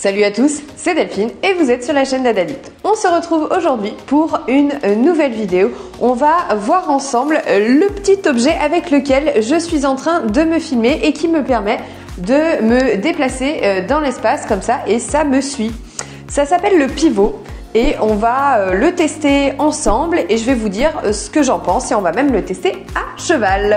Salut à tous, c'est Delphine et vous êtes sur la chaîne d'Adalite. On se retrouve aujourd'hui pour une nouvelle vidéo. On va voir ensemble le petit objet avec lequel je suis en train de me filmer et qui me permet de me déplacer dans l'espace comme ça et ça me suit. Ça s'appelle le pivot et on va le tester ensemble et je vais vous dire ce que j'en pense et on va même le tester à cheval.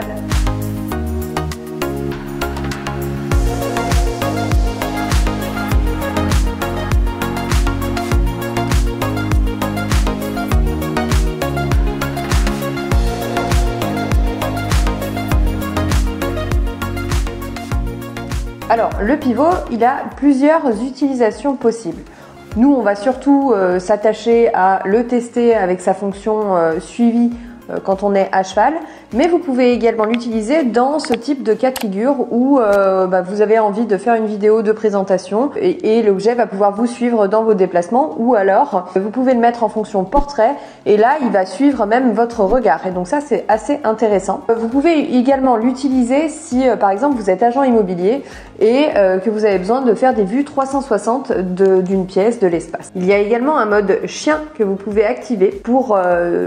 Alors, le pivot, il a plusieurs utilisations possibles. Nous, on va surtout s'attacher à le tester avec sa fonction suivi quand on est à cheval, mais vous pouvez également l'utiliser dans ce type de cas de figure où vous avez envie de faire une vidéo de présentation et l'objet va pouvoir vous suivre dans vos déplacements, ou alors vous pouvez le mettre en fonction portrait et là il va suivre même votre regard et donc ça c'est assez intéressant. Vous pouvez également l'utiliser si par exemple vous êtes agent immobilier et que vous avez besoin de faire des vues 360 d'une pièce, de l'espace. Il y a également un mode chien que vous pouvez activer pour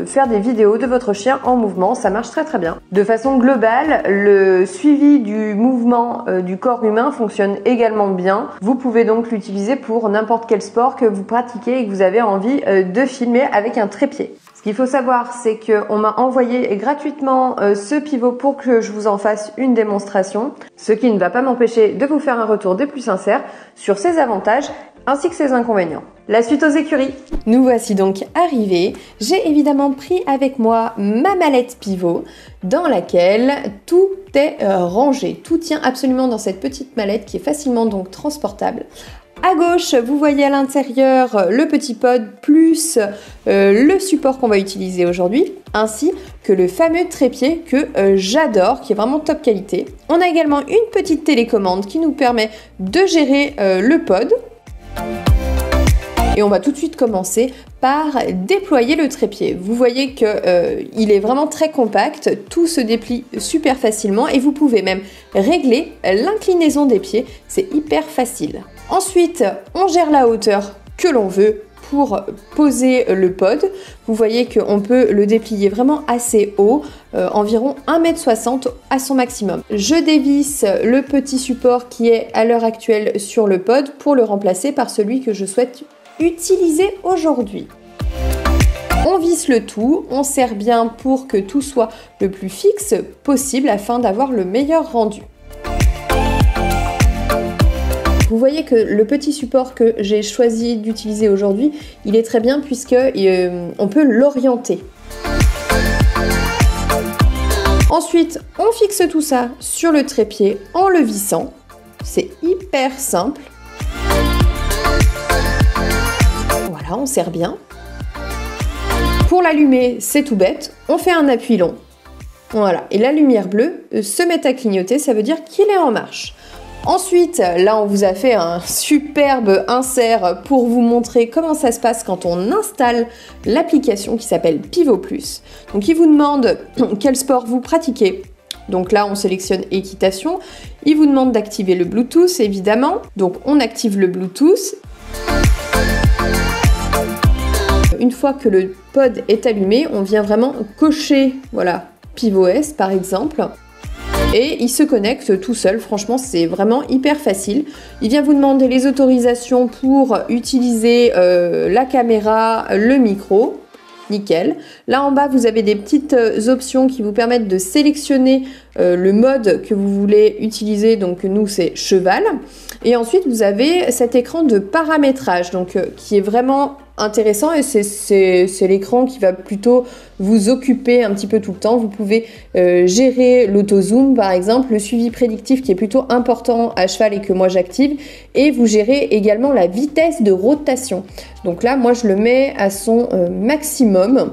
faire des vidéos de votre chien en mouvement, ça marche très très bien. De façon globale, le suivi du mouvement du corps humain fonctionne également bien. Vous pouvez donc l'utiliser pour n'importe quel sport que vous pratiquez et que vous avez envie de filmer avec un trépied. Ce qu'il faut savoir, c'est qu'on m'a envoyé gratuitement ce pivot pour que je vous en fasse une démonstration, ce qui ne va pas m'empêcher de vous faire un retour des plus sincères sur ses avantages ainsi que ses inconvénients. La suite aux écuries. Nous voici donc arrivés. J'ai évidemment pris avec moi ma mallette pivot dans laquelle tout est rangé. Tout tient absolument dans cette petite mallette qui est facilement donc transportable. À gauche, vous voyez à l'intérieur le petit pod plus le support qu'on va utiliser aujourd'hui, ainsi que le fameux trépied que j'adore, qui est vraiment top qualité. On a également une petite télécommande qui nous permet de gérer le pod. Et on va tout de suite commencer par déployer le trépied. Vous voyez qu'il est vraiment très compact, tout se déplie super facilement et vous pouvez même régler l'inclinaison des pieds, c'est hyper facile. Ensuite, on gère la hauteur que l'on veut pour poser le pod. Vous voyez qu'on peut le déplier vraiment assez haut, environ 1,60 m à son maximum. Je dévisse le petit support qui est à l'heure actuelle sur le pod pour le remplacer par celui que je souhaite utiliser aujourd'hui. On visse le tout, on serre bien pour que tout soit le plus fixe possible afin d'avoir le meilleur rendu. Vous voyez que le petit support que j'ai choisi d'utiliser aujourd'hui, il est très bien puisque on peut l'orienter. Ensuite, on fixe tout ça sur le trépied en le vissant. C'est hyper simple. Voilà, on serre bien. Pour l'allumer, c'est tout bête. On fait un appui long. Voilà, et la lumière bleue se met à clignoter, ça veut dire qu'il est en marche. Ensuite, là, on vous a fait un superbe insert pour vous montrer comment ça se passe quand on installe l'application qui s'appelle Pivot Plus. Donc, il vous demande quel sport vous pratiquez. Donc là, on sélectionne équitation. Il vous demande d'activer le Bluetooth, évidemment. Donc, on active le Bluetooth. Une fois que le pod est allumé, on vient vraiment cocher, voilà, Pivot S par exemple. Et il se connecte tout seul, franchement c'est vraiment hyper facile. Il vient vous demander les autorisations pour utiliser la caméra, le micro, nickel. Là en bas vous avez des petites options qui vous permettent de sélectionner le mode que vous voulez utiliser, donc nous c'est cheval. Et ensuite vous avez cet écran de paramétrage donc qui est vraiment intéressant et c'est l'écran qui va plutôt vous occuper un petit peu tout le temps. Vous pouvez gérer l'auto-zoom par exemple, le suivi prédictif qui est plutôt important à cheval et que moi j'active, et vous gérez également la vitesse de rotation. Donc là moi je le mets à son maximum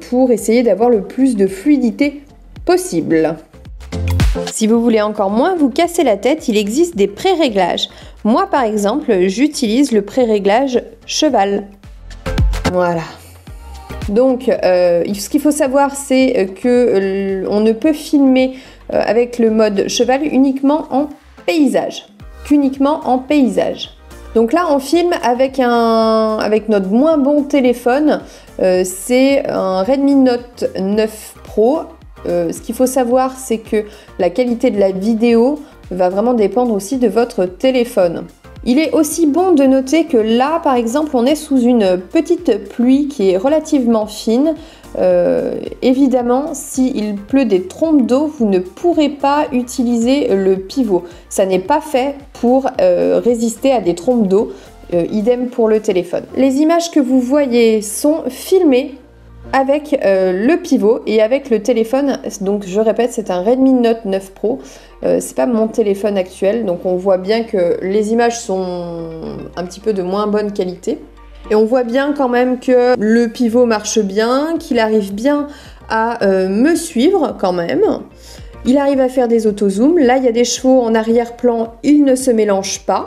pour essayer d'avoir le plus de fluidité possible. Si vous voulez encore moins vous casser la tête, il existe des pré-réglages. Moi par exemple, j'utilise le pré-réglage cheval. Voilà. Donc, ce qu'il faut savoir, c'est que on ne peut filmer avec le mode cheval uniquement en paysage. Donc là, on filme avec notre moins bon téléphone. C'est un Redmi Note 9 Pro. Ce qu'il faut savoir, c'est que la qualité de la vidéo va vraiment dépendre aussi de votre téléphone. Il est aussi bon de noter que là, par exemple, on est sous une petite pluie qui est relativement fine. Évidemment, s'il pleut des trompes d'eau, vous ne pourrez pas utiliser le pivot. Ça n'est pas fait pour résister à des trompes d'eau. Idem pour le téléphone. Les images que vous voyez sont filmées avec le pivot et avec le téléphone. Donc je répète, c'est un Redmi Note 9 Pro. C'est pas mon téléphone actuel, donc on voit bien que les images sont un petit peu de moins bonne qualité. Et on voit bien quand même que le pivot marche bien, qu'il arrive bien à me suivre quand même. Il arrive à faire des auto-zooms. Là, il y a des chevaux en arrière-plan, ils ne se mélangent pas.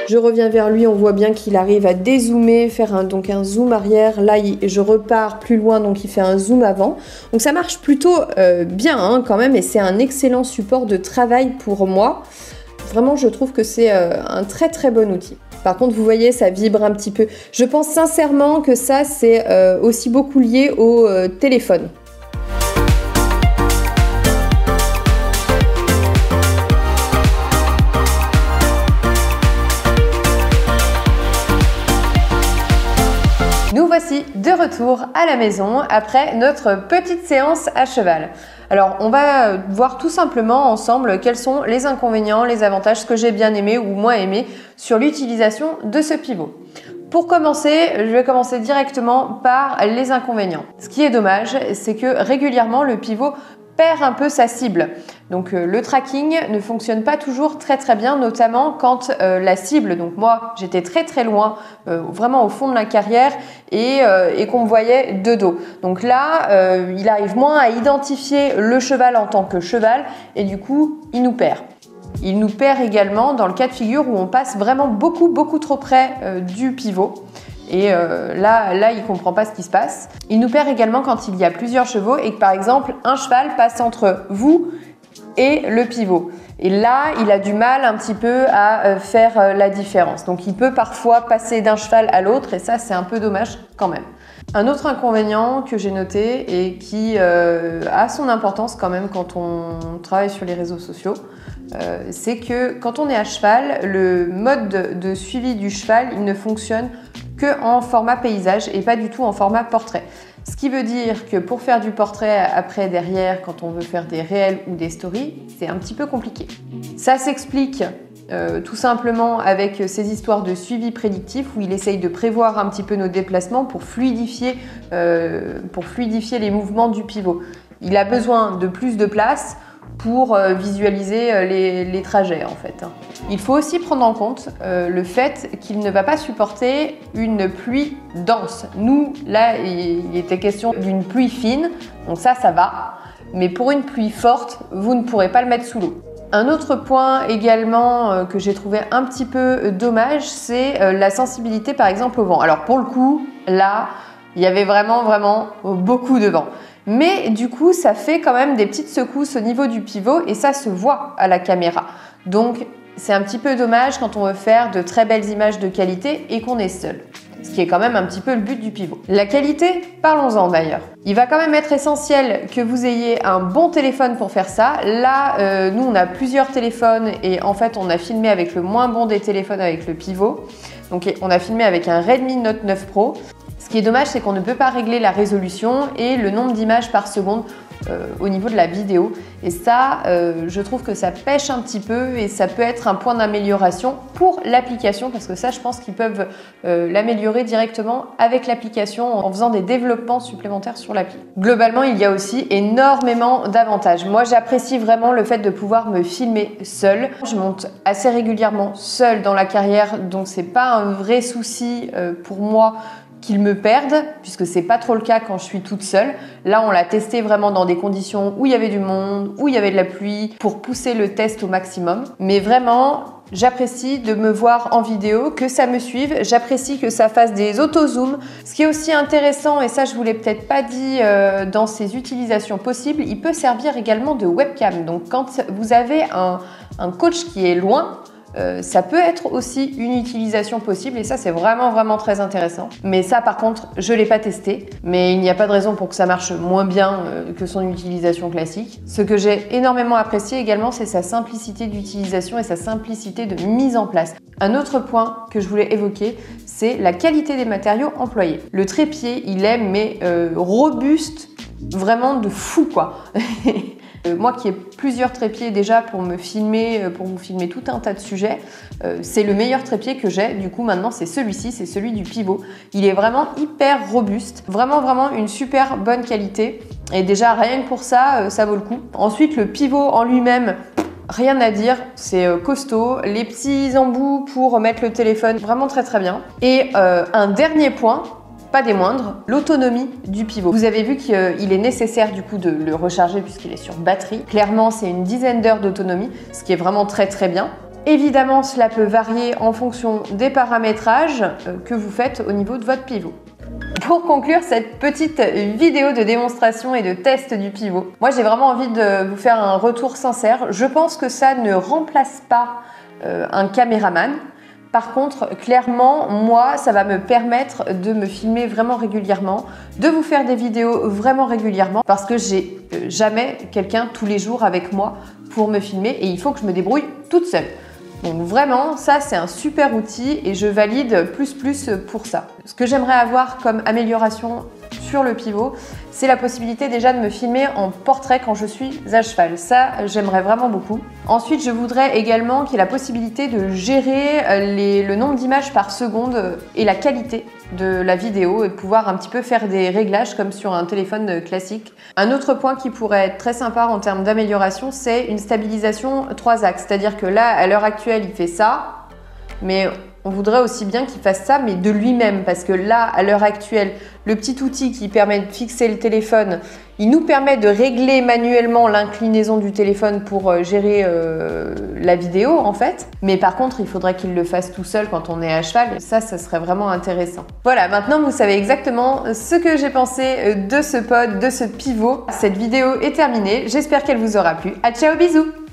Je reviens vers lui, on voit bien qu'il arrive à dézoomer, faire un zoom arrière. Là, je repars plus loin, donc il fait un zoom avant. Donc ça marche plutôt bien hein, quand même, et c'est un excellent support de travail pour moi. Vraiment, je trouve que c'est un très très bon outil. Par contre, vous voyez, ça vibre un petit peu. Je pense sincèrement que ça, c'est aussi beaucoup lié au téléphone. Nous voici de retour à la maison après notre petite séance à cheval. Alors on va voir tout simplement ensemble quels sont les inconvénients, les avantages, ce que j'ai bien aimé ou moins aimé sur l'utilisation de ce pivot. Pour commencer, je vais commencer directement par les inconvénients. Ce qui est dommage, c'est que régulièrement le pivot perd un peu sa cible. Donc le tracking ne fonctionne pas toujours très bien, notamment quand la cible, donc moi j'étais très loin, vraiment au fond de la carrière et qu'on me voyait de dos. Donc là, il arrive moins à identifier le cheval en tant que cheval et du coup, il nous perd. Il nous perd également dans le cas de figure où on passe vraiment beaucoup trop près du pivot. Et là, il ne comprend pas ce qui se passe. Il nous perd également quand il y a plusieurs chevaux et que par exemple, un cheval passe entre vous et le pivot. Et là, il a du mal un petit peu à faire la différence. Donc, il peut parfois passer d'un cheval à l'autre et ça, c'est un peu dommage quand même. Un autre inconvénient que j'ai noté et qui a son importance quand même quand on travaille sur les réseaux sociaux, c'est que quand on est à cheval, le mode de suivi du cheval, il ne fonctionne que en format paysage et pas du tout en format portrait. Ce qui veut dire que pour faire du portrait après derrière, quand on veut faire des réels ou des stories, c'est un petit peu compliqué. Ça s'explique tout simplement avec ces histoires de suivi prédictif où il essaye de prévoir un petit peu nos déplacements pour fluidifier les mouvements du pivot. Il a besoin de plus de place pour visualiser les trajets en fait. Il faut aussi prendre en compte le fait qu'il ne va pas supporter une pluie dense. Nous, là, il était question d'une pluie fine, donc ça va. Mais pour une pluie forte, vous ne pourrez pas le mettre sous l'eau. Un autre point également que j'ai trouvé un petit peu dommage, c'est la sensibilité par exemple au vent. Alors pour le coup, là, il y avait vraiment beaucoup de vent. Mais du coup, ça fait quand même des petites secousses au niveau du pivot et ça se voit à la caméra. Donc, c'est un petit peu dommage quand on veut faire de très belles images de qualité et qu'on est seul. Ce qui est quand même un petit peu le but du pivot. La qualité, parlons-en d'ailleurs. Il va quand même être essentiel que vous ayez un bon téléphone pour faire ça. Là, nous, on a plusieurs téléphones et en fait, on a filmé avec le moins bon des téléphones avec le pivot. Donc, on a filmé avec un Redmi Note 9 Pro. Ce qui est dommage, c'est qu'on ne peut pas régler la résolution et le nombre d'images par seconde au niveau de la vidéo. Et ça, je trouve que ça pêche un petit peu et ça peut être un point d'amélioration pour l'application parce que ça, je pense qu'ils peuvent l'améliorer directement avec l'application en faisant des développements supplémentaires sur l'appli. Globalement, il y a aussi énormément d'avantages. Moi, j'apprécie vraiment le fait de pouvoir me filmer seule. Je monte assez régulièrement seule dans la carrière, donc c'est pas un vrai souci pour moi qu'il me perde, puisque c'est pas trop le cas quand je suis toute seule. Là, on l'a testé vraiment dans des conditions où il y avait du monde, où il y avait de la pluie, pour pousser le test au maximum. Mais vraiment, j'apprécie de me voir en vidéo, que ça me suive. J'apprécie que ça fasse des auto-zooms. Ce qui est aussi intéressant, et ça je vous l'ai peut-être pas dit dans ses utilisations possibles, il peut servir également de webcam. Donc quand vous avez un coach qui est loin, ça peut être aussi une utilisation possible et ça c'est vraiment très intéressant. Mais ça par contre je l'ai pas testé, mais il n'y a pas de raison pour que ça marche moins bien que son utilisation classique. Ce que j'ai énormément apprécié également, c'est sa simplicité d'utilisation et sa simplicité de mise en place. Un autre point que je voulais évoquer, c'est la qualité des matériaux employés. Le trépied il est robuste, vraiment de fou quoi. Moi qui ai plusieurs trépieds déjà pour me filmer, pour vous filmer tout un tas de sujets, c'est le meilleur trépied que j'ai. Du coup maintenant c'est celui-ci, c'est celui du Pivot. Il est vraiment hyper robuste, vraiment une super bonne qualité. Et déjà rien que pour ça, ça vaut le coup. Ensuite le Pivot en lui-même, rien à dire, c'est costaud. Les petits embouts pour mettre le téléphone, vraiment très bien. Et un dernier point, pas des moindres, l'autonomie du Pivot. Vous avez vu qu'il est nécessaire du coup de le recharger puisqu'il est sur batterie. Clairement, c'est une dizaine d'heures d'autonomie, ce qui est vraiment très bien. Évidemment, cela peut varier en fonction des paramétrages que vous faites au niveau de votre Pivot. Pour conclure cette petite vidéo de démonstration et de test du Pivot, moi j'ai vraiment envie de vous faire un retour sincère. Je pense que ça ne remplace pas un caméraman. Par contre, clairement, moi, ça va me permettre de me filmer vraiment régulièrement, de vous faire des vidéos vraiment régulièrement, parce que j'ai jamais quelqu'un tous les jours avec moi pour me filmer et il faut que je me débrouille toute seule. Donc vraiment, ça c'est un super outil et je valide plus pour ça. Ce que j'aimerais avoir comme amélioration sur le Pivot, c'est la possibilité déjà de me filmer en portrait quand je suis à cheval. Ça, j'aimerais vraiment beaucoup. Ensuite, je voudrais également qu'il y ait la possibilité de gérer le nombre d'images par seconde et la qualité de la vidéo et de pouvoir un petit peu faire des réglages comme sur un téléphone classique. Un autre point qui pourrait être très sympa en termes d'amélioration, c'est une stabilisation 3 axes. C'est-à-dire que là, à l'heure actuelle, il fait ça, mais on voudrait aussi bien qu'il fasse ça, mais de lui-même, parce que là, à l'heure actuelle, le petit outil qui permet de fixer le téléphone, il nous permet de régler manuellement l'inclinaison du téléphone pour gérer la vidéo, en fait. Mais par contre, il faudrait qu'il le fasse tout seul quand on est à cheval. Ça serait vraiment intéressant. Voilà, maintenant, vous savez exactement ce que j'ai pensé de ce pod, de ce Pivot. Cette vidéo est terminée. J'espère qu'elle vous aura plu. À ciao, bisous!